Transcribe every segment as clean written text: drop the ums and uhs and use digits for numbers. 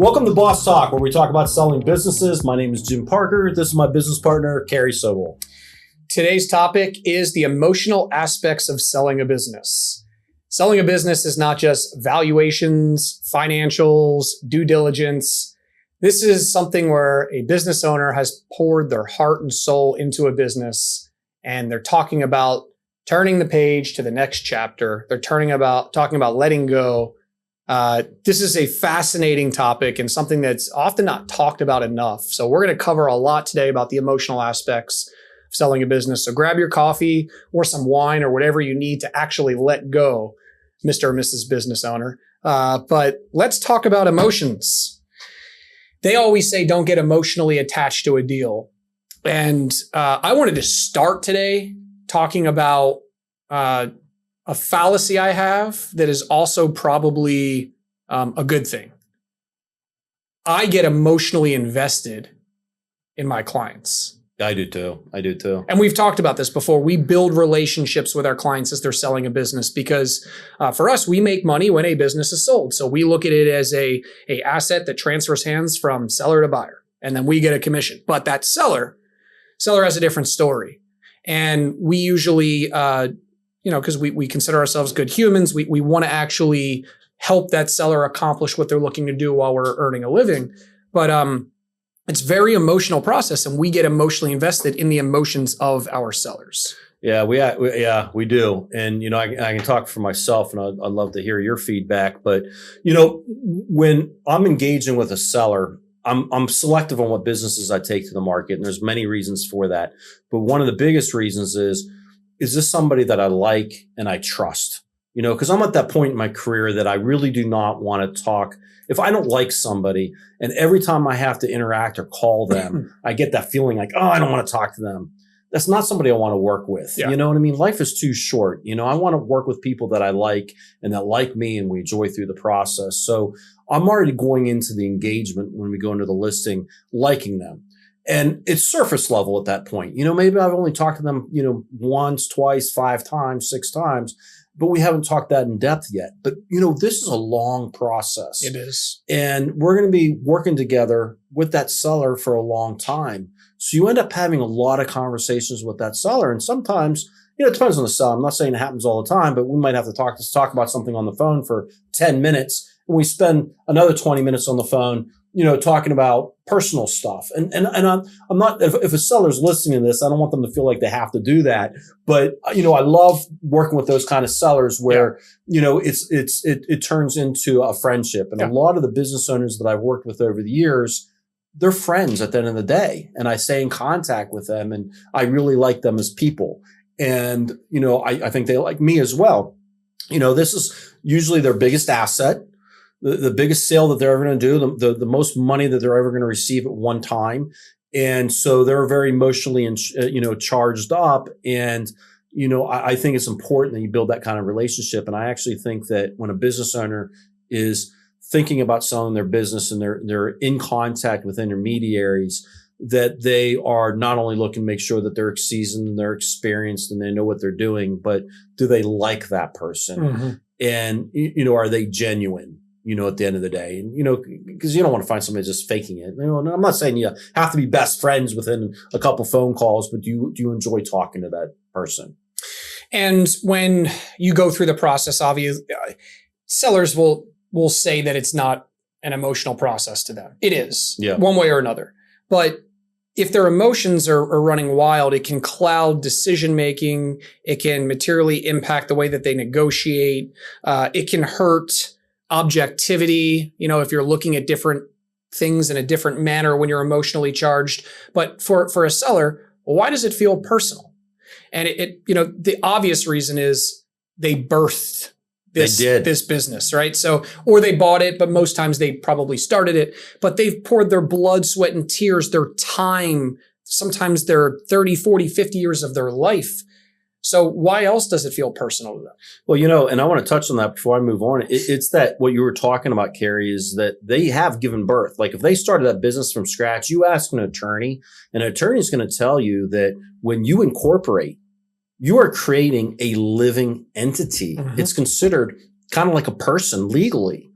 Welcome to Boss Talk, where we talk about selling businesses. My name is Jim Parker. This is my business partner, Carey, Sobel. Today's topic is the emotional aspects of selling a business. Selling a business is not just valuations, financials, due diligence. This is something where a business owner has poured their heart and soul into a business, and they're talking about turning the page to the next chapter. They're talking about letting go. This is a fascinating topic and something that's often not talked about enough. So we're going to cover a lot today about the emotional aspects of selling a business. So grab your coffee or some wine or whatever you need to actually let go, Mr. or Mrs. Business Owner. But let's talk about emotions. They always say don't get emotionally attached to a deal. And I wanted to start today talking about a fallacy I have that is also probably a good thing. I get emotionally invested in my clients. I do too. And we've talked about this before. We build relationships with our clients as they're selling a business because for us, we make money when a business is sold. So we look at it as a asset that transfers hands from seller to buyer, and then we get a commission. But that seller has a different story. And we usually, because we consider ourselves good humans, we want to actually help that seller accomplish what they're looking to do while we're earning a living. But it's a very emotional process, and we get emotionally invested in the emotions of our sellers. Yeah, we do. And, I can talk for myself, and I'd love to hear your feedback. But, when I'm engaging with a seller, I'm selective on what businesses I take to the market, and there's many reasons for that. But one of the biggest reasons is this somebody that I like and I trust? Because I'm at that point in my career that I really do not want to talk. If I don't like somebody, and every time I have to interact or call them, I get that feeling like, I don't want to talk to them. That's not somebody I want to work with. Yeah. You know what I mean? Life is too short. I want to work with people that I like and that like me, and we enjoy through the process. So I'm already going into the engagement when we go into the listing, liking them. And it's surface level at that point. Maybe I've only talked to them, once, twice, 5 times, 6 times, but we haven't talked that in depth yet. But, this is a long process. It is. And we're going to be working together with that seller for a long time. So you end up having a lot of conversations with that seller. And sometimes, it depends on the seller. I'm not saying it happens all the time, but we might have to talk about something on the phone for 10 minutes. And we spend another 20 minutes on the phone, talking about personal stuff. And I'm not, if a seller's listening to this, I don't want them to feel like they have to do that. But, I love working with those kind of sellers where, it turns into a friendship. And a lot of the business owners that I've worked with over the years, they're friends at the end of the day. And I stay in contact with them, and I really like them as people. And, I think they like me as well. This is usually their biggest asset. The biggest sale that they're ever going to do, the most money that they're ever going to receive at one time. And so they're very emotionally, charged up. And, I think it's important that you build that kind of relationship. And I actually think that when a business owner is thinking about selling their business and they're in contact with intermediaries, that they are not only looking to make sure that they're seasoned and they're experienced and they know what they're doing, but do they like that person? Mm-hmm. And, are they genuine? At the end of the day, and, because you don't want to find somebody just faking it. And I'm not saying you have to be best friends within a couple phone calls, but do you enjoy talking to that person? And when you go through the process, obviously, sellers will say that it's not an emotional process to them. It is, one way or another. But if their emotions are running wild, it can cloud decision-making. It can materially impact the way that they negotiate. It can hurt objectivity, if you're looking at different things in a different manner when you're emotionally charged. But for a seller, why does it feel personal? And the obvious reason is they birthed this business, right? So, or they bought it, but most times they probably started it, but they've poured their blood, sweat, and tears, their time, sometimes their 30, 40, 50 years of their life. So why else does it feel personal to them? Well, and I want to touch on that before I move on. It's that what you were talking about, Carey, is that they have given birth. Like if they started that business from scratch, you ask an attorney is going to tell you that when you incorporate, you are creating a living entity. Mm-hmm. It's considered kind of like a person legally.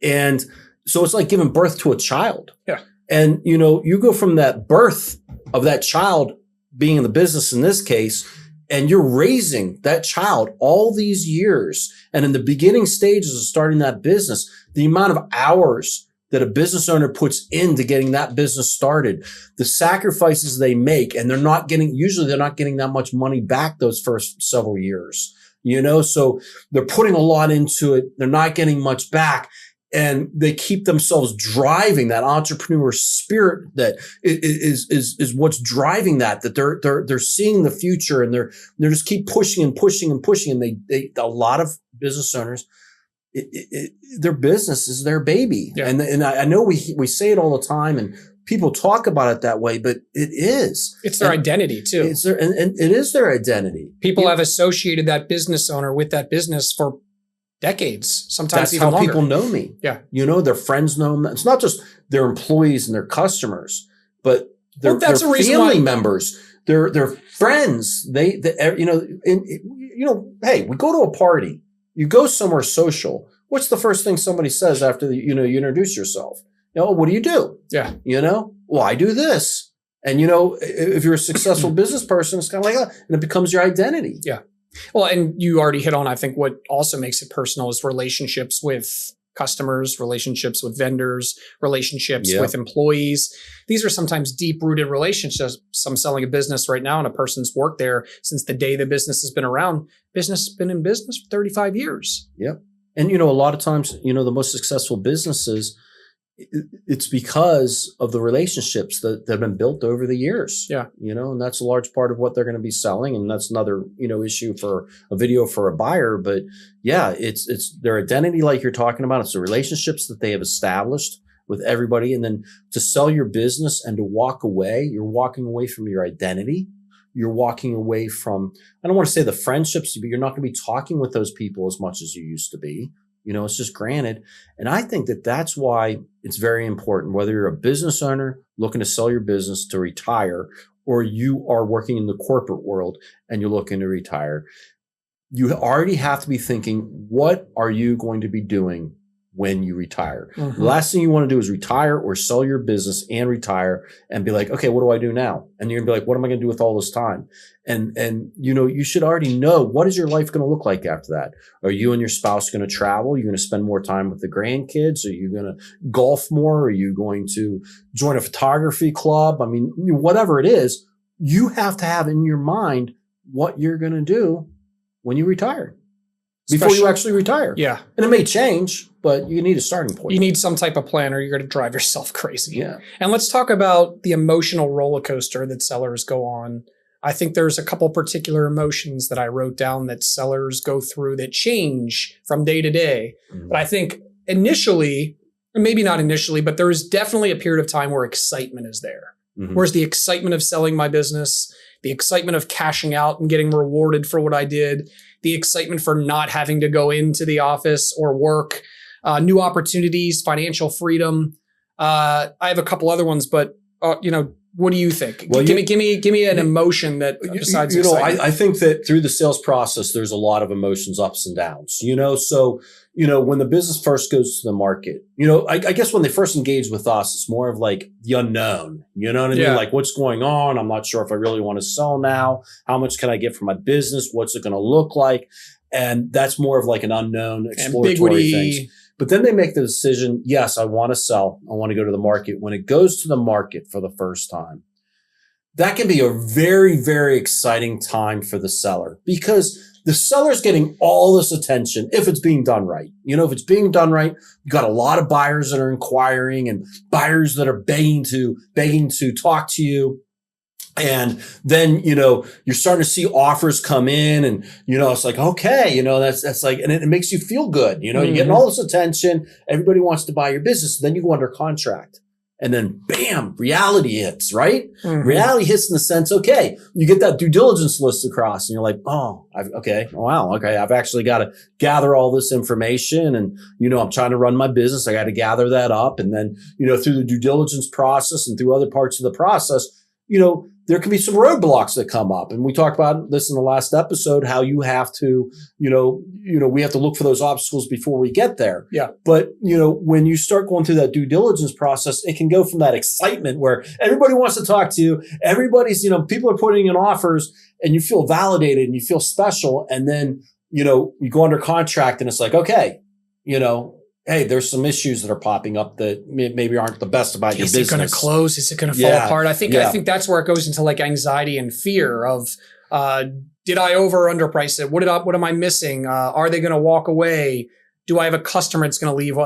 And So it's like giving birth to a child. Yeah. And, you go from that birth of that child being in the business in this case, and you're raising that child all these years. And in the beginning stages of starting that business, the amount of hours that a business owner puts into getting that business started, the sacrifices they make, and they're not getting that much money back those first several years, so they're putting a lot into it. They're not getting much back. And they keep themselves driving that entrepreneur spirit that is what's driving that they're seeing the future, and they're just keep pushing and pushing and pushing. And they a lot of business owners, their business is their baby. Yeah. And I know we say it all the time, and people talk about it that way, but it is. It's their identity too. And it is their identity. People have associated that business owner with that business for decades, sometimes even longer. That's how people know me. Yeah. Their friends know them. It's not just their employees and their customers, but their family members, their friends. Hey, we go to a party, you go somewhere social. What's the first thing somebody says after you introduce yourself? What do you do? Yeah. Well, I do this. And if you're a successful business person, it's kind of like that, and it becomes your identity. Yeah. Well, and you already hit on, I think, what also makes it personal is relationships with customers, relationships with vendors, relationships with employees. These are sometimes deep-rooted relationships. I'm selling a business right now, and a person's worked there since the day the business has been around. Business has been in business for 35 years. Yep. And, a lot of times, the most successful businesses, it's because of the relationships that have been built over the years. Yeah. And that's a large part of what they're going to be selling. And that's another, issue for a video for a buyer. But yeah, it's their identity, like you're talking about. It's the relationships that they have established with everybody. And then to sell your business and to walk away, you're walking away from your identity. You're walking away from, I don't want to say the friendships, but you're not going to be talking with those people as much as you used to be. It's just granted. And I think that that's why it's very important, whether you're a business owner looking to sell your business to retire, or you are working in the corporate world and you're looking to retire, you already have to be thinking, what are you going to be doing when you retire? Mm-hmm. The last thing you want to do is retire or sell your business and retire and be like, okay, what do I do now? And you're gonna be like, what am I going to do with all this time? And you should already know, what is your life going to look like after that? Are you and your spouse going to travel? Are you going to spend more time with the grandkids? Are you going to golf more? Are you going to join a photography club? I mean, whatever it is, you have to have in your mind what you're going to do when you retire. Before you actually retire. Yeah. And it may change, but you need a starting point. You need some type of plan, or you're going to drive yourself crazy. Yeah. And let's talk about the emotional roller coaster that sellers go on. I think there's a couple particular emotions that I wrote down that sellers go through that change from day to day. Mm-hmm. But I think initially, maybe not initially, but there is definitely a period of time where excitement is there. Mm-hmm. Where's the excitement of selling my business, the excitement of cashing out and getting rewarded for what I did, the excitement for not having to go into the office or work, new opportunities, financial freedom. I have a couple other ones, but what do you think? Well, give me an emotion that besides excitement. I think that through the sales process, there's a lot of emotions, ups and downs. So when the business first goes to the market, I guess when they first engage with us, it's more of like the unknown. You know what I mean? Like, what's going on? I'm not sure if I really want to sell now. How much can I get for my business? What's it going to look like? And that's more of like an unknown, exploratory thing. But then they make the decision, yes, I want to sell. I want to go to the market. When it goes to the market for the first time, that can be a very, very exciting time for the seller, because the seller's getting all this attention if it's being done right. If it's being done right, you've got a lot of buyers that are inquiring and buyers that are begging to talk to you. And then, you're starting to see offers come in, and, it's like, okay, that's like, and it makes you feel good. You're getting all this attention. Everybody wants to buy your business. Then you go under contract, and then bam, reality hits, right? Mm-hmm. Reality hits in the sense, okay, you get that due diligence list across, and you're like, I've actually got to gather all this information, and, I'm trying to run my business. I got to gather that up. And then, through the due diligence process and through other parts of the process, there can be some roadblocks that come up. And we talked about this in the last episode, how you have to, we have to look for those obstacles before we get there. Yeah. But, when you start going through that due diligence process, it can go from that excitement where everybody wants to talk to you. Everybody's, people are putting in offers and you feel validated and you feel special. And then, you go under contract and it's like, okay, hey, there's some issues that are popping up that maybe aren't the best about your business. Is it going to close? Is it going to fall apart? I think that's where it goes into like anxiety and fear of, did I over or underprice it? What am I missing? Are they going to walk away? Do I have a customer that's going to leave?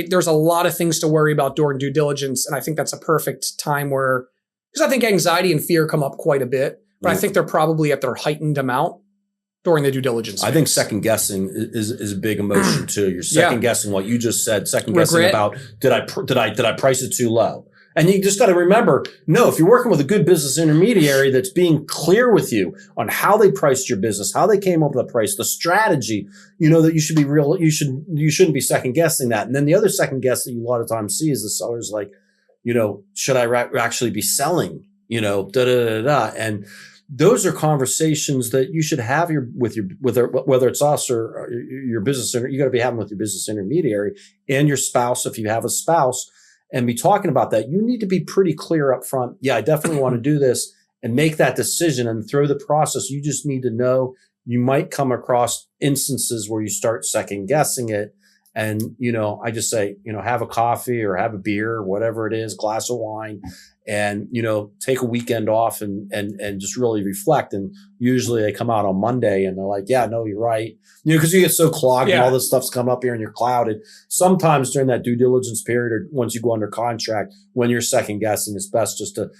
There's a lot of things to worry about during due diligence. And I think that's a perfect time because I think anxiety and fear come up quite a bit, but I think they're probably at their heightened amount during the due diligence phase. I think second guessing is a big emotion too. You're second guessing what you just said, second guessing about, did I price it too low? And you just got to remember, no, if you're working with a good business intermediary that's being clear with you on how they priced your business, how they came up with the price, the strategy, that you should be real, you shouldn't be second guessing that. And then the other second guess that you a lot of times see is the seller's like, should I actually be selling, and those are conversations that you should have whether it's us or your business, you got to be having with your business intermediary and your spouse. If you have a spouse, and be talking about that, you need to be pretty clear up front. Yeah, I definitely want to do this and make that decision and through the process. You just need to know you might come across instances where you start second guessing it. And, I just say, have a coffee or have a beer or whatever it is, glass of wine, and, take a weekend off and just really reflect. And usually they come out on Monday and they're like, yeah, no, you're right. Because you get so clogged and all this stuff's coming up here and you're clouded. Sometimes during that due diligence period or once you go under contract, when you're second guessing, it's best just to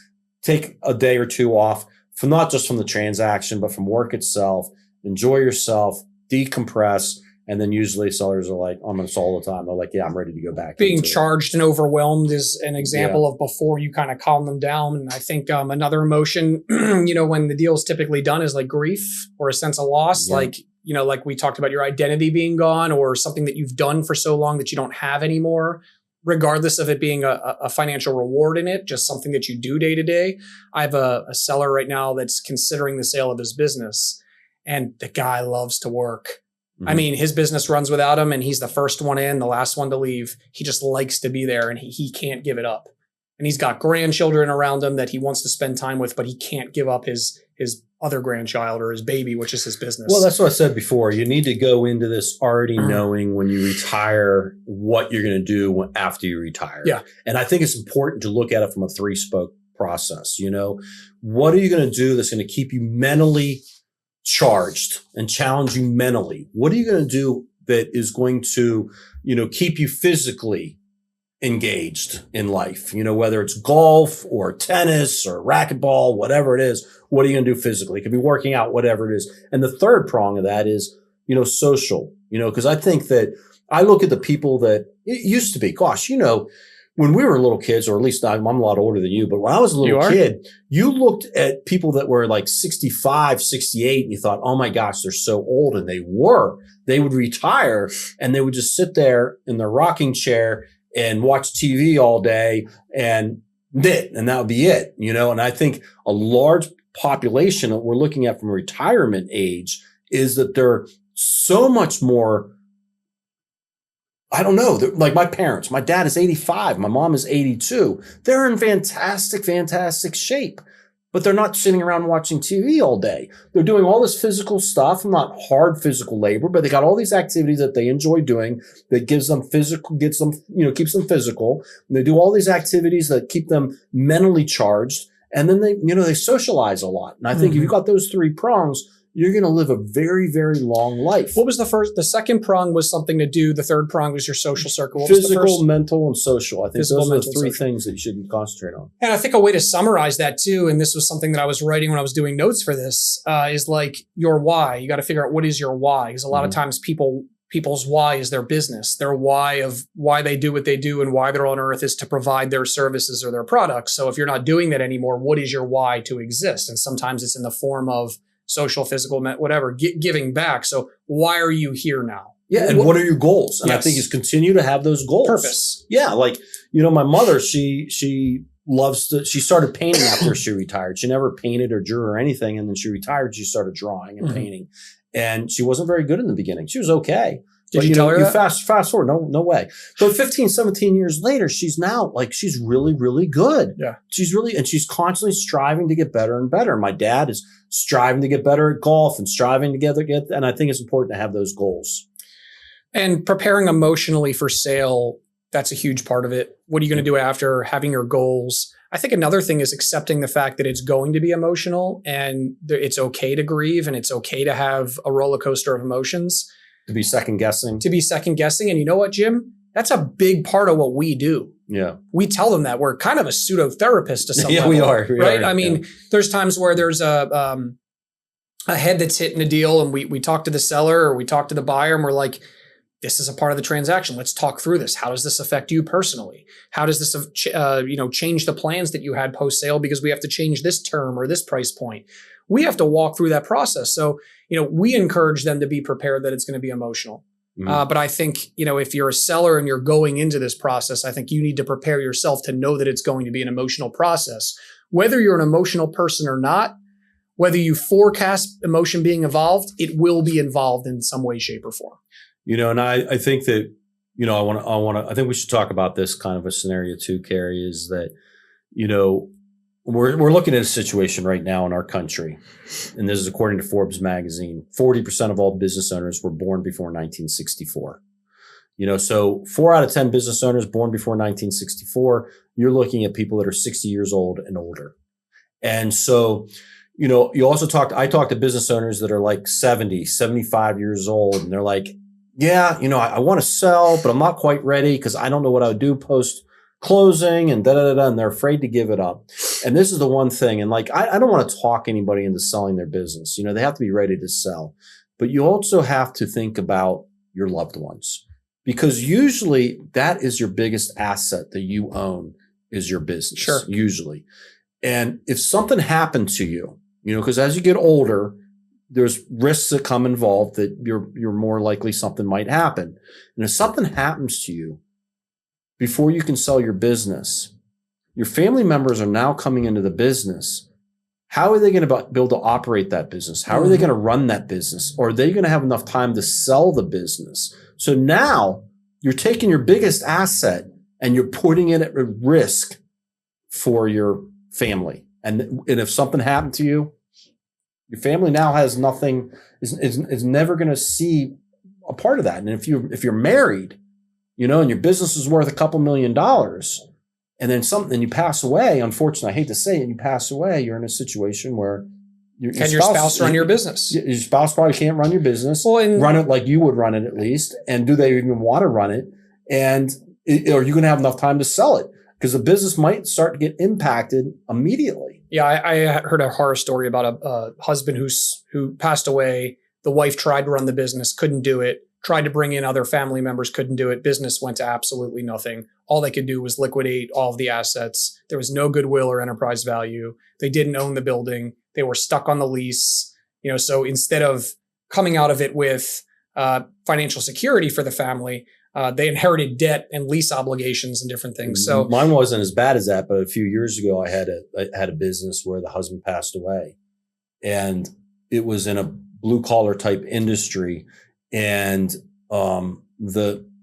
take a day or two off from not just from the transaction, but from work itself, enjoy yourself, decompress. And then usually sellers are like, on this all the time. They're like, yeah, I'm ready to go back. Being charged and overwhelmed is an example of before you kind of calm them down. And I think another emotion, when the deal is typically done is like grief or a sense of loss. Yeah. Like we talked about your identity being gone or something that you've done for so long that you don't have anymore, regardless of it being a financial reward in it, just something that you do day to day. I have a seller right now that's considering the sale of his business, and the guy loves to work. I mean, his business runs without him and he's the first one in, the last one to leave. He just likes to be there and he can't give it up. And he's got grandchildren around him that he wants to spend time with, but he can't give up his other grandchild or his baby, which is his business. Well, that's what I said before. You need to go into this already knowing when you retire what you're going to do after you retire. Yeah. And I think it's important to look at it from a 3-spoke process. What are you going to do that's going to keep you mentally charged and challenge you mentally? What are you going to do that is going to, keep you physically engaged in life? Whether it's golf or tennis or racquetball, whatever it is, what are you going to do physically? It could be working out, whatever it is. And the third prong of that is, social, because I think that I look at the people that it used to be, when we were little kids, or at least I'm a lot older than you, but when I was a little kid, you looked at people that were like 65, 68, and you thought, oh my gosh, they're so old. And they would retire and they would just sit there in their rocking chair and watch TV all day and that would be it, And I think a large population that we're looking at from retirement age is that they're so much more, I don't know. Like my parents, my dad is 85. My mom is 82. They're in fantastic, fantastic shape, but they're not sitting around watching TV all day. They're doing all this physical stuff, not hard physical labor, but they got all these activities that they enjoy doing that keeps them physical. And they do all these activities that keep them mentally charged. And then they socialize a lot. And I think if you got those 3 prongs, you're going to live a very, very long life. What was the first? The second prong was something to do. The third prong was your social circle. Physical, mental, and social. I think those are the 3 things that you should concentrate on. And I think a way to summarize that too, and this was something that I was writing when I was doing notes for this, is like your why. You got to figure out what is your why. Because a lot of times people's why is their business. Their why of why they do what they do and why they're on earth is to provide their services or their products. So if you're not doing that anymore, what is your why to exist? And sometimes it's in the form of social, physical, whatever, giving back. So why are you here now? Yeah. And what are your goals? And I think is continue to have those goals. Purpose. Yeah. Like, my mother, she she started painting after she retired. She never painted or drew or anything. And then she retired. She started drawing and painting. And she wasn't very good in the beginning. She was okay. Did you tell her that? Fast forward, no way. But 15, 17 years later, she's now she's really, really good. Yeah. And she's constantly striving to get better and better. My dad is striving to get better at golf and striving to and I think it's important to have those goals. And preparing emotionally for sale, that's a huge part of it. What are you going to do after having your goals? I think another thing is accepting the fact that it's going to be emotional and it's okay to grieve and it's okay to have a roller coaster of emotions. To be second guessing. And you know what, Jim? That's a big part of what we do. Yeah. We tell them that we're kind of a pseudo therapist to some level. We are. Right? I mean, there's times where there's a head that's hitting a deal and we talk to the seller or we talk to the buyer and we're like, this is a part of the transaction. Let's talk through this. How does this affect you personally? How does this, change the plans that you had post sale because we have to change this term or this price point? We have to walk through that process. So, we encourage them to be prepared that it's going to be emotional. But I think, if you're a seller and you're going into this process, I think you need to prepare yourself to know that it's going to be an emotional process. Whether you're an emotional person or not, whether you forecast emotion being involved, it will be involved in some way, shape, or form. And I think that, I think we should talk about this kind of a scenario too, Carey, is that, we're looking at a situation right now in our country, and this is according to Forbes magazine, 40% of all business owners were born before 1964. So 4 out of 10 business owners born before 1964, you're looking at people that are 60 years old and older. And so, I talked to business owners that are like 70, 75 years old, and they're like, yeah, I want to sell, but I'm not quite ready because I don't know what I would do post closing and and they're afraid to give it up. And this is the one thing. And I don't want to talk anybody into selling their business. They have to be ready to sell, but you also have to think about your loved ones, because usually that is your biggest asset that you own is your business. Sure. Usually. And if something happened to you, because as you get older, there's risks that come involved that you're more likely something might happen. And if something happens to you before you can sell your business, your family members are now coming into the business. How are they going to be able to operate that business? How are they going to run that business? Or are they going to have enough time to sell the business? So now you're taking your biggest asset and you're putting it at risk for your family. And if something happened to you, your family now has nothing, is never going to see a part of that. And if you're married, and your business is worth a couple $1 million, and then you pass away, unfortunately, I hate to say it, you pass away, you're in a situation where your spouse run your business? Your spouse probably can't run your business, run it like you would run it at least. And do they even want to run it? And are you going to have enough time to sell it? Because the business might start to get impacted immediately. Yeah, I heard a horror story about a husband who passed away. The wife tried to run the business, couldn't do it. Tried to bring in other family members, couldn't do it. Business went to absolutely nothing. All they could do was liquidate all of the assets. There was no goodwill or enterprise value. They didn't own the building. They were stuck on the lease. So instead of coming out of it with financial security for the family, they inherited debt and lease obligations and different things. So mine wasn't as bad as that, but a few years ago, I had a business where the husband passed away, and it was in a blue collar type industry. And I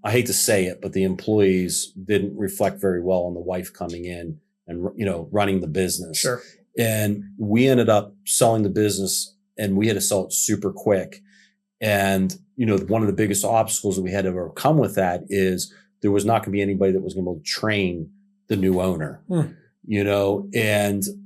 hate to say it, but the employees didn't reflect very well on the wife coming in and running the business. Sure. And we ended up selling the business, and we had to sell it super quick. And one of the biggest obstacles that we had to overcome with that is there was not going to be anybody that was going to be able to train the new owner. And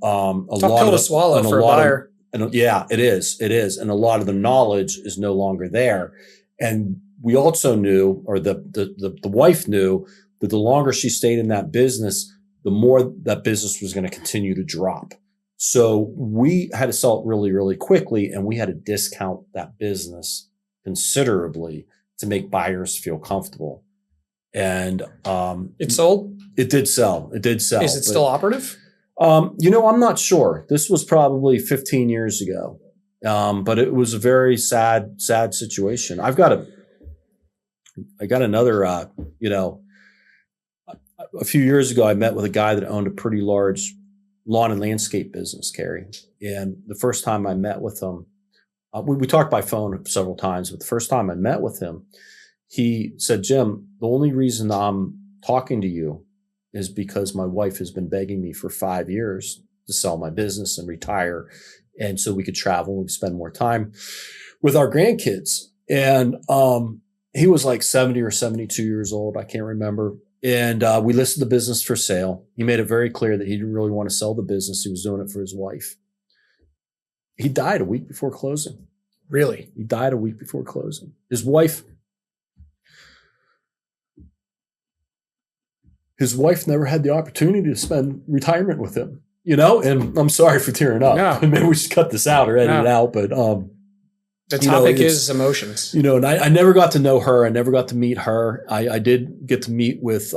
tough pill to swallow for a buyer. And yeah, it is. And a lot of the knowledge is no longer there. And we also knew, or the wife knew, that the longer she stayed in that business, the more that business was going to continue to drop. So we had to sell it really, really quickly, and we had to discount that business considerably to make buyers feel comfortable. And it sold? It did sell. Is it still operative? I'm not sure. This was probably 15 years ago. But it was a very sad situation. I got another, a few years ago, I met with a guy that owned a pretty large lawn and landscape business, Carey. And the first time I met with him, we talked by phone several times, but the first time I met with him, he said, Jim, the only reason I'm talking to you is because my wife has been begging me for 5 years to sell my business and retire. And so we could travel and spend more time with our grandkids. And he was like 70 or 72 years old. I can't remember. And we listed the business for sale. He made it very clear that he didn't really want to sell the business. He was doing it for his wife. He died a week before closing. Really? He died a week before closing. His wife never had the opportunity to spend retirement with him, and I'm sorry for tearing up. No. Maybe we should cut this out or edit it out, but the topic is emotions. And I never got to know her. I never got to meet her. I did get to meet with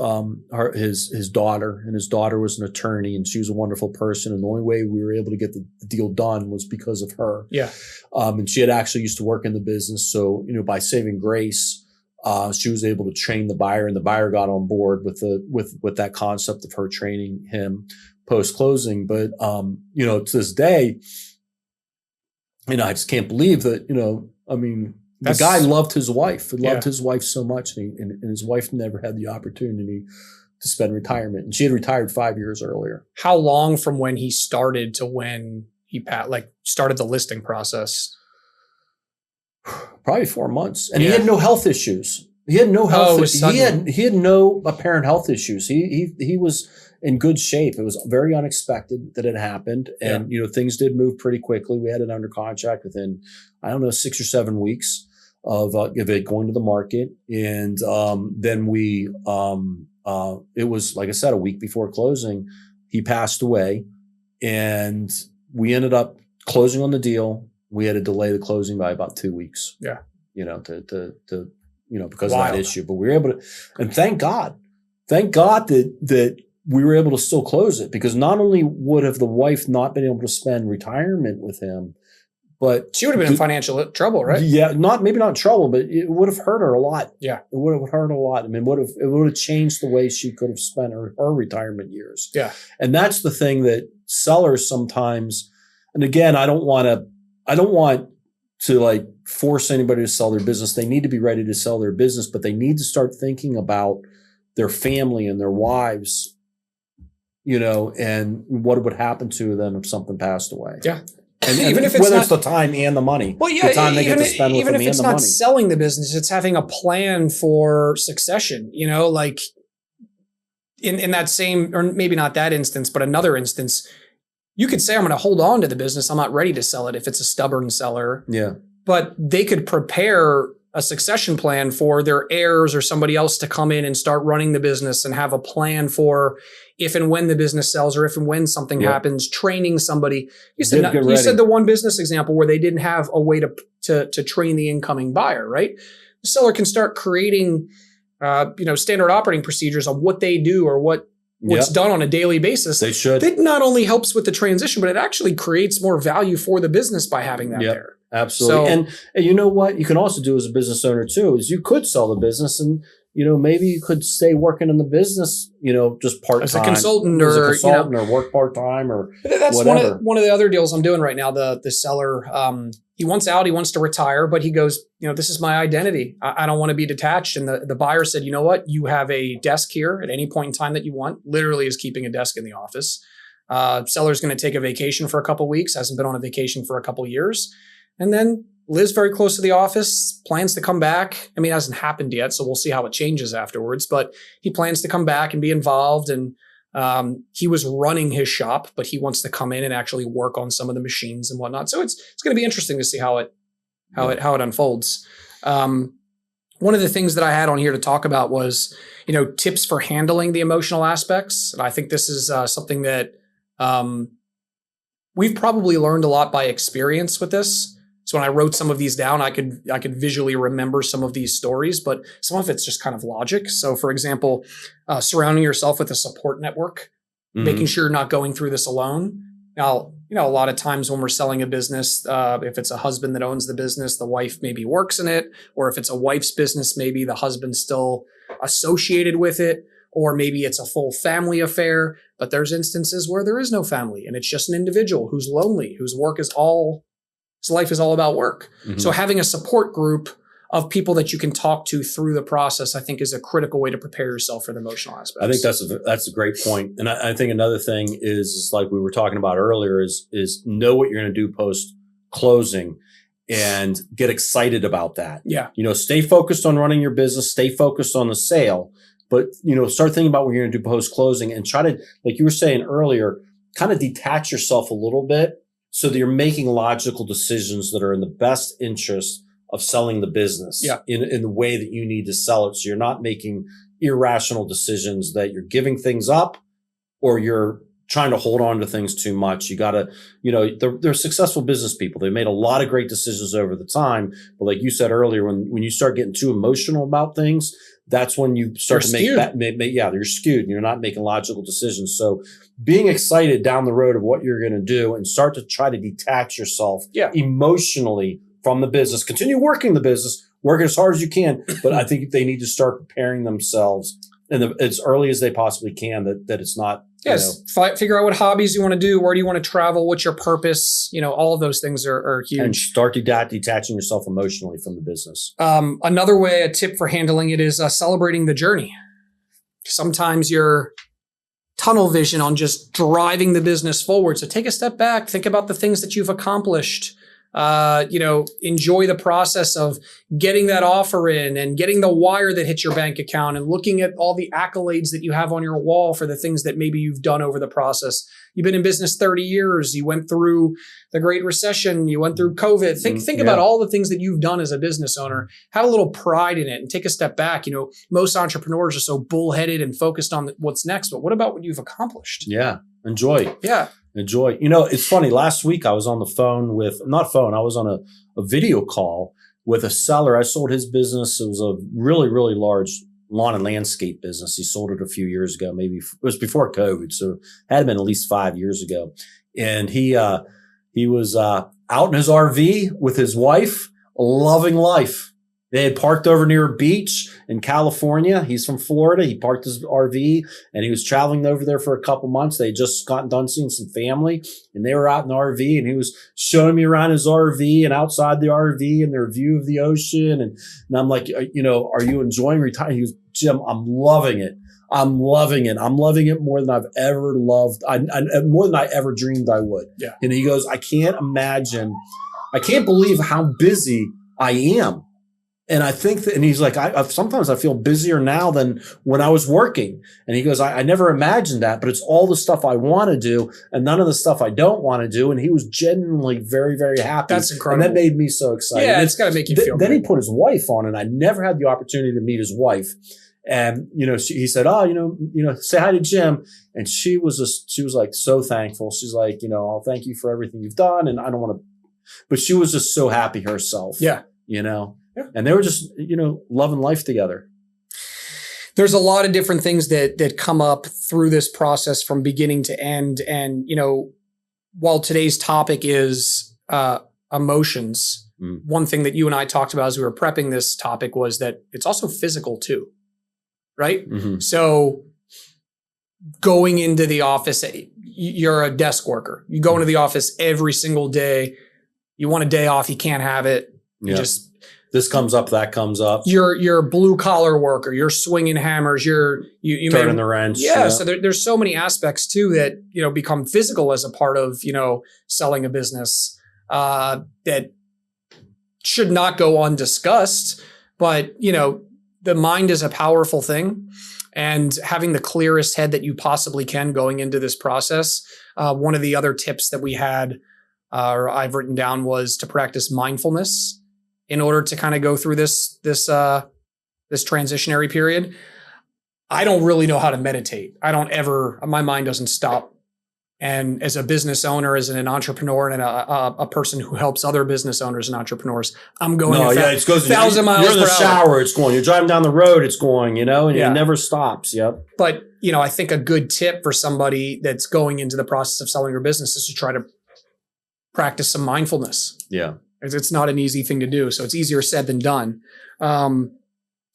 his daughter, and his daughter was an attorney, and she was a wonderful person. And the only way we were able to get the deal done was because of her. Yeah. And she had actually used to work in the business. So, by saving grace, she was able to train the buyer, and the buyer got on board with that concept of her training him post closing. But, to this day, I just can't believe that, the guy loved his wife, his wife so much, and his wife never had the opportunity to spend retirement. And she had retired 5 years earlier. How long from when he started to when he started the listing process? Probably 4 months. And he had no health issues. He had no health issues. He had no apparent health issues. He was in good shape. It was very unexpected that it happened. And, things did move pretty quickly. We had it under contract within, 6 or 7 weeks of it going to the market. And then it was, like I said, a week before closing, he passed away. And we ended up closing on the deal. We had to delay the closing by about 2 weeks. Yeah. Because of that issue. But we were able to, and thank God that we were able to still close it, because not only would have the wife not been able to spend retirement with him, but she would have been in financial trouble, right? Yeah, maybe not trouble, but it would have hurt her a lot. Yeah, it would have hurt her a lot. It would have changed the way she could have spent her retirement years. Yeah, and that's the thing that sellers sometimes. And again, I don't want to like force anybody to sell their business. They need to be ready to sell their business, but they need to start thinking about their family and their wives, and what would happen to them if something passed away. Yeah. And even if it's the time and the money. Well, yeah, the time they get to spend with them and the money. Even if it's not selling the business, it's having a plan for succession, like in that same, or maybe not that instance, but another instance, you could say, I'm going to hold on to the business. I'm not ready to sell it if it's a stubborn seller. Yeah. But they could prepare a succession plan for their heirs or somebody else to come in and start running the business and have a plan for if and when the business sells, or if and when something happens, training somebody. You said the one business example where they didn't have a way to train the incoming buyer, right? The seller can start creating, standard operating procedures on what they do or what's done on a daily basis. They should. It not only helps with the transition, but it actually creates more value for the business by having that there. Absolutely. And you know what you can also do as a business owner too, is you could sell the business and, maybe you could stay working in the business, just part-time. As a consultant or work part-time or that's whatever. One of the other deals I'm doing right now. The seller, he wants out, he wants to retire, but he goes, this is my identity. I don't want to be detached. And the buyer said, you know what? You have a desk here at any point in time that you want. Literally is keeping a desk in the office. Seller's going to take a vacation for a couple of weeks, hasn't been on a vacation for a couple of years. And then lives very close to the office, plans to come back. I mean, it hasn't happened yet, so we'll see how it changes afterwards. But he plans to come back and be involved. And he was running his shop, but he wants to come in and actually work on some of the machines and whatnot. So it's going to be interesting to see how it unfolds. One of the things that I had on here to talk about was, tips for handling the emotional aspects. And I think this is something that we've probably learned a lot by experience with this. So when I wrote some of these down, I could visually remember some of these stories, but some of it's just kind of logic. So for example, surrounding yourself with a support network, making sure you're not going through this alone. Now, a lot of times when we're selling a business, if it's a husband that owns the business, the wife maybe works in it, or if it's a wife's business, maybe the husband's still associated with it, or maybe it's a full family affair, but there's instances where there is no family and it's just an individual who's lonely, whose life is all about work. Mhm. So having a support group of people that you can talk to through the process, I think, is a critical way to prepare yourself for the emotional aspects. I think that's a great point. And I think another thing is like we were talking about earlier is know what you're going to do post closing and get excited about that. Yeah. Stay focused on running your business, stay focused on the sale, but, start thinking about what you're going to do post closing and try to, like you were saying earlier, kind of detach yourself a little bit so that you're making logical decisions that are in the best interest of selling the business in the way that you need to sell it. So you're not making irrational decisions that you're giving things up or you're trying to hold on to things too much. You got to, they're successful business people. They made a lot of great decisions over the time. But like you said earlier, when you start getting too emotional about things, that's when you start to make that. You're skewed and you're not making logical decisions. So being excited down the road of what you're going to do and start to try to detach yourself emotionally from the business, continue working the business, work as hard as you can. But I think they need to start preparing themselves as early as they possibly can that it's not. Yes. Figure out what hobbies you want to do. Where do you want to travel? What's your purpose? All of those things are huge. And start detaching yourself emotionally from the business. Another way, a tip for handling it is celebrating the journey. Sometimes you're tunnel vision on just driving the business forward. So take a step back, think about the things that you've accomplished. Enjoy the process of getting that offer in and getting the wire that hits your bank account and looking at all the accolades that you have on your wall for the things that maybe you've done over the process. You've been in business 30 years. You went through the Great Recession. You went through COVID. Think about all the things that you've done as a business owner. Have a little pride in it and take a step back. Most entrepreneurs are so bullheaded and focused on what's next, but what about what you've accomplished? Yeah. Enjoy. Yeah. Enjoy. It's funny. Last week I was on the phone I was on a video call with a seller. I sold his business. It was a really, really large lawn and landscape business. He sold it a few years ago. Maybe it was before COVID. So it had been at least 5 years ago. And he was out in his RV with his wife, loving life. They had parked over near a beach in California. He's from Florida. He parked his RV and he was traveling over there for a couple months. They had just gotten done seeing some family and they were out in the RV and he was showing me around his RV and outside the RV and their view of the ocean. And I'm like, are you enjoying retiring? He goes, Jim, I'm loving it. I'm loving it. I'm loving it more than I've ever loved. More than I ever dreamed I would. Yeah. And he goes, I can't believe how busy I am. And I think and he's like, sometimes I feel busier now than when I was working. And he goes, I never imagined that, but it's all the stuff I want to do and none of the stuff I don't want to do. And he was genuinely very, very happy. That's incredible. And that made me so excited. Yeah, it's got to make you feel Then good. he put his wife on and I never had the opportunity to meet his wife. And, he said, say hi to Jim. And she was like so thankful. She's like, I'll thank you for everything you've done. And I don't want to, but she was just so happy herself. Yeah. Yeah. And they were just, loving life together. There's a lot of different things that come up through this process from beginning to end. And, while today's topic is emotions, one thing that you and I talked about as we were prepping this topic was that it's also physical too, right? Mm-hmm. So going into the office, you're a desk worker. You go into the office every single day. You want a day off, you can't have it. You just... This comes up, that comes up. You're a blue collar worker. You're swinging hammers. You turning the wrench. Yeah. So there's so many aspects too that become physical as a part of selling a business that should not go undiscussed. But the mind is a powerful thing, and having the clearest head that you possibly can going into this process. One of the other tips that we had, or I've written down, was to practice mindfulness in order to kind of go through this transitionary period. I don't really know how to meditate. My mind doesn't stop. And as a business owner, as an entrepreneur, and a person who helps other business owners and entrepreneurs, I'm going it goes 1,000 miles per hour. You're in the shower, it's going. You're driving down the road, it's going, and it never stops. Yep. But, I think a good tip for somebody that's going into the process of selling your business is to try to practice some mindfulness. Yeah. It's not an easy thing to do. So it's easier said than done.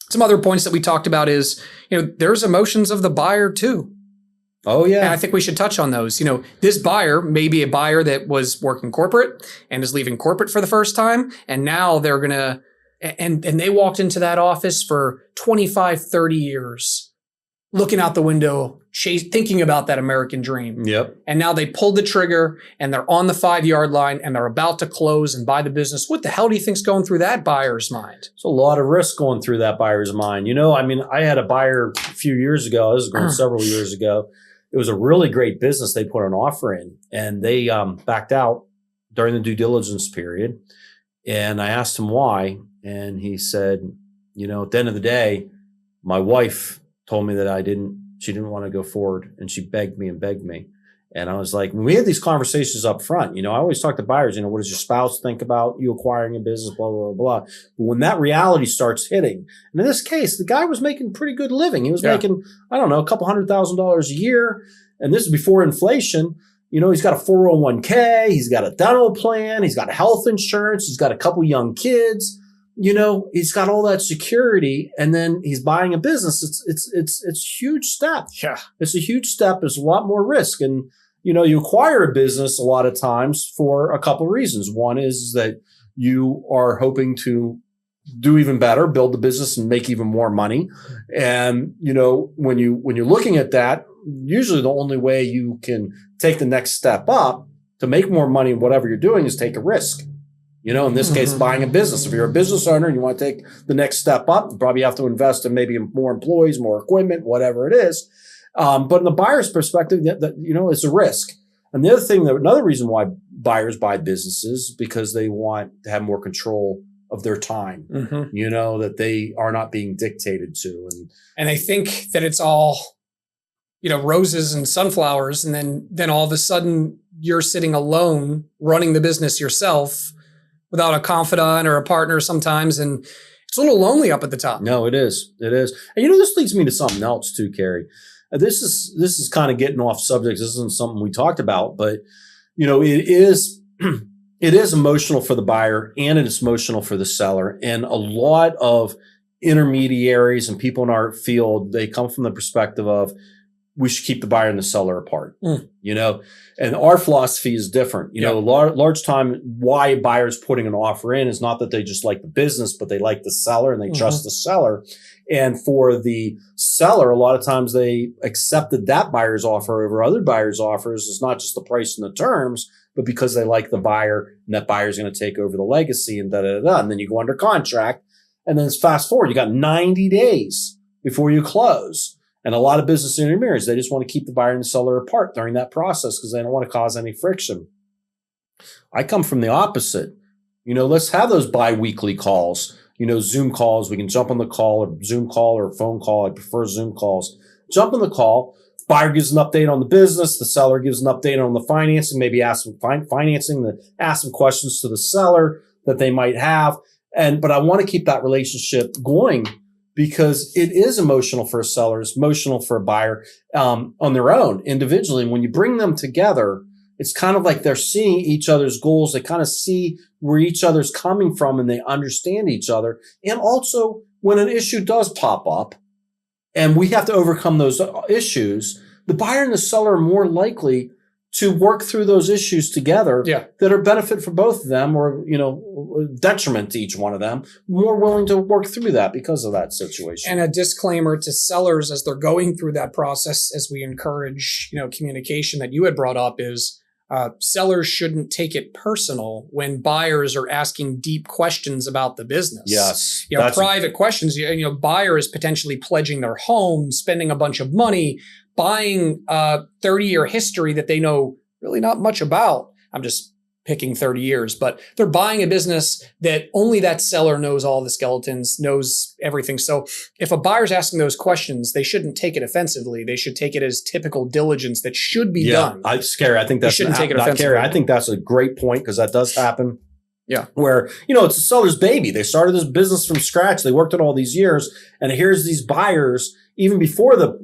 Some other points that we talked about is, there's emotions of the buyer too. Oh, yeah. And I think we should touch on those. This buyer may be a buyer that was working corporate and is leaving corporate for the first time. And now they're going to, and they walked into that office for 25, 30 years, looking out the window, thinking about that American dream. Yep. And now they pulled the trigger and they're on the 5-yard line and they're about to close and buy the business. What the hell do you think's going through that buyer's mind? It's a lot of risk going through that buyer's mind. I had a buyer a few years ago. This is going several years ago. It was a really great business. They put an offer in and they backed out during the due diligence period. And I asked him why. And he said, at the end of the day, my wife told me that she didn't want to go forward. And she begged me. And I was like, when we had these conversations up front, I always talk to buyers, what does your spouse think about you acquiring a business, blah, blah, blah, blah. But when that reality starts hitting, and in this case, the guy was making pretty good living. He was making, I don't know, a couple $100,000 a year. And this is before inflation. He's got a 401k. He's got a dental plan. He's got health insurance. He's got a couple young kids. He's got all that security, and then he's buying a business. It's a huge step. Yeah. It's a huge step. It's a lot more risk. And, you acquire a business a lot of times for a couple of reasons. One is that you are hoping to do even better, build the business and make even more money. And, when you're looking at that, usually the only way you can take the next step up to make more money in whatever you're doing is take a risk. In this case, buying a business. If you're a business owner and you want to take the next step up, you probably have to invest in maybe more employees, more equipment, whatever it is. But in the buyer's perspective, it's a risk. And the other thing, another reason why buyers buy businesses, because they want to have more control of their time, that they are not being dictated to. And they think that it's all, roses and sunflowers. And then all of a sudden you're sitting alone running the business yourself, without a confidant or a partner sometimes. And it's a little lonely up at the top. No, it is. And this leads me to something else too, Carey. This is kind of getting off subject. This isn't something we talked about, but it is emotional for the buyer and it is emotional for the seller. And a lot of intermediaries and people in our field, they come from the perspective of, we should keep the buyer and the seller apart, and our philosophy is different. Large time why buyers putting an offer in is not that they just like the business, but they like the seller and they trust the seller. And for the seller, a lot of times they accepted that buyer's offer over other buyers' offers. It's not just the price and the terms, but because they like the buyer and that buyer is going to take over the legacy and da-da-da-da. And then you go under contract and then fast forward, you got 90 days before you close. And a lot of business intermediaries, they just want to keep the buyer and the seller apart during that process because they don't want to cause any friction. I come from the opposite. Let's have those bi-weekly calls, Zoom calls. We can jump on the call or Zoom call or phone call. I prefer Zoom calls. Jump on the call. Buyer gives an update on the business. The seller gives an update on the financing, maybe ask some ask some questions to the seller that they might have. But I want to keep that relationship going, because it is emotional for a seller, it's emotional for a buyer on their own individually. And when you bring them together, it's kind of like they're seeing each other's goals. They kind of see where each other's coming from and they understand each other. And also when an issue does pop up and we have to overcome those issues, the buyer and the seller are more likely to work through those issues together that are benefit for both of them or, detriment to each one of them, more willing to work through that because of that situation. And a disclaimer to sellers as they're going through that process, as we encourage, communication that you had brought up is sellers shouldn't take it personal when buyers are asking deep questions about the business. Yes. Private questions. Buyer is potentially pledging their home, spending a bunch of money, buying a 30-year history that they know really not much about. I'm just picking 30 years, but they're buying a business that only that seller knows all the skeletons, knows everything. So if a buyer's asking those questions, they shouldn't take it offensively. They should take it as typical diligence that should be done. Carey, I think that's shouldn't take it offensively. Carey, I think that's a great point because that does happen. Yeah. Where, it's a seller's baby. They started this business from scratch. They worked it all these years. And here's these buyers, even before the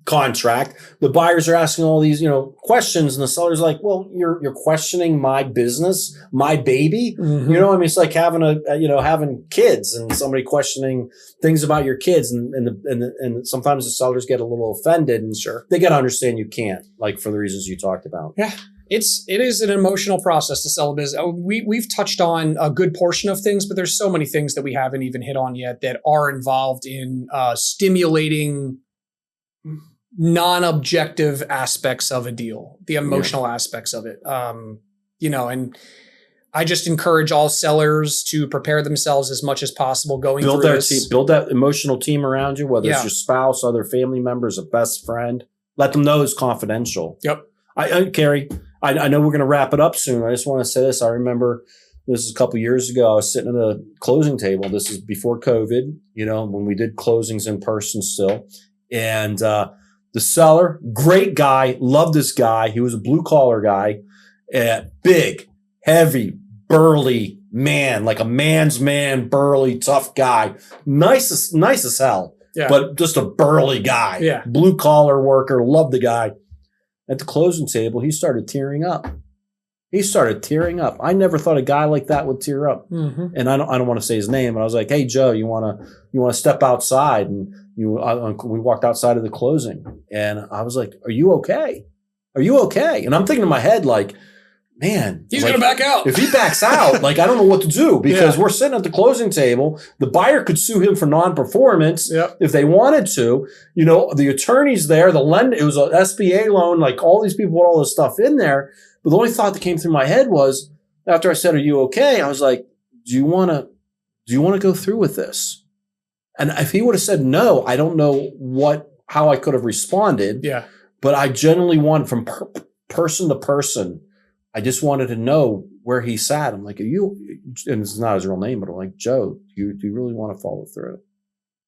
contract. The buyers are asking all these, questions, and the seller's like, well, you're questioning my business, my baby. Mhm. You know, I mean, it's like having having kids and somebody questioning things about your kids, and sometimes the sellers get a little offended, and Sure. they got to understand you can't, like for the reasons you talked about. Yeah. It is an emotional process to sell a business. We've touched on a good portion of things, but there's so many things that we haven't even hit on yet that are involved in stimulating non-objective aspects of a deal, the emotional aspects of it. And I just encourage all sellers to prepare themselves as much as possible going through this. Build that emotional team around you, whether it's your spouse, other family members, a best friend. Let them know it's confidential. Yep. Carey, I know we're going to wrap it up soon. I just want to say this. I remember this is a couple years ago. I was sitting at a closing table. This is before COVID, when we did closings in person still. And the seller, great guy, loved this guy. He was a blue collar guy, big, heavy, burly man, like a man's man, burly, tough guy. Nice as hell, but just a burly guy. Yeah. Blue collar worker, loved the guy. At the closing table, he started tearing up. I never thought a guy like that would tear up. Mm-hmm. And I don't want to say his name, but I was like, "Hey, Joe, you want to step outside?" And we walked outside of the closing, and I was like, "Are you okay? Are you okay?" And I'm thinking in my head, like, man, he's gonna back out. If he backs out, like, I don't know what to do, because we're sitting at the closing table. The buyer could sue him for non-performance if they wanted to. The attorney's there, the lender, it was an SBA loan, like all these people put all this stuff in there. But the only thought that came through my head was, after I said, "Are you okay?" I was like, do you want to go through with this? And if he would have said no, I don't know how I could have responded. Yeah. But I genuinely wanted, from person to person, I just wanted to know where he sat. I'm like, "Are you?" And it's not his real name, but I'm like, "Joe, do you really want to follow through?"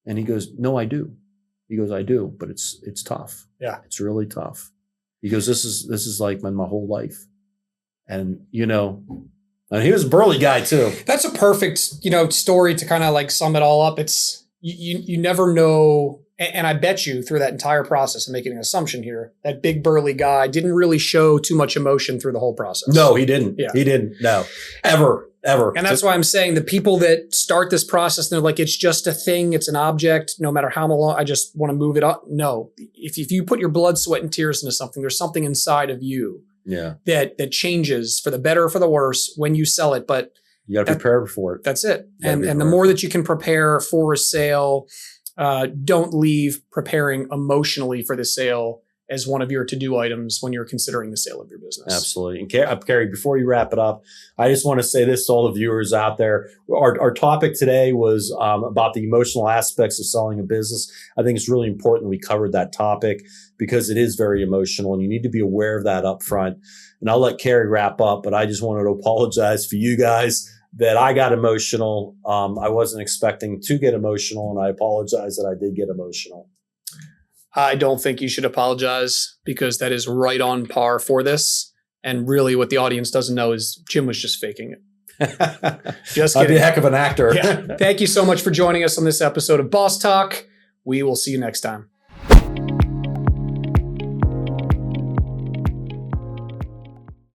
And he goes, "No, I do." He goes, "I do, but it's tough. Yeah, it's really tough." He goes, "This is like my whole life," and and he was a burly guy too. That's a perfect story to kind of like sum it all up. It's you never know. And I bet you through that entire process, I'm making an assumption here, that big burly guy didn't really show too much emotion through the whole process. No, he didn't. Yeah. He didn't. No, ever. And that's why I'm saying the people that start this process, and they're like, it's just a thing, it's an object, no matter how long, I just want to move it up. No, if you put your blood, sweat, and tears into something, there's something inside of you that changes for the better or for the worse when you sell it. But you got to prepare for it. That's it. And the more that you can prepare for a sale, don't leave preparing emotionally for the sale as one of your to-do items when you're considering the sale of your business. Absolutely. And Carey, before you wrap it up, I just want to say this to all the viewers out there. Our topic today was about the emotional aspects of selling a business. I think it's really important we covered that topic because it is very emotional, and you need to be aware of that up front. And I'll let Carey wrap up, but I just wanted to apologize for you guys that I got emotional. I wasn't expecting to get emotional, and I apologize that I did get emotional. I don't think you should apologize, because that is right on par for this. And really what the audience doesn't know is Jim was just faking it. Just kidding. I'd be a heck of an actor. Thank you so much for joining us on this episode of Boss Talk. We will see you next time.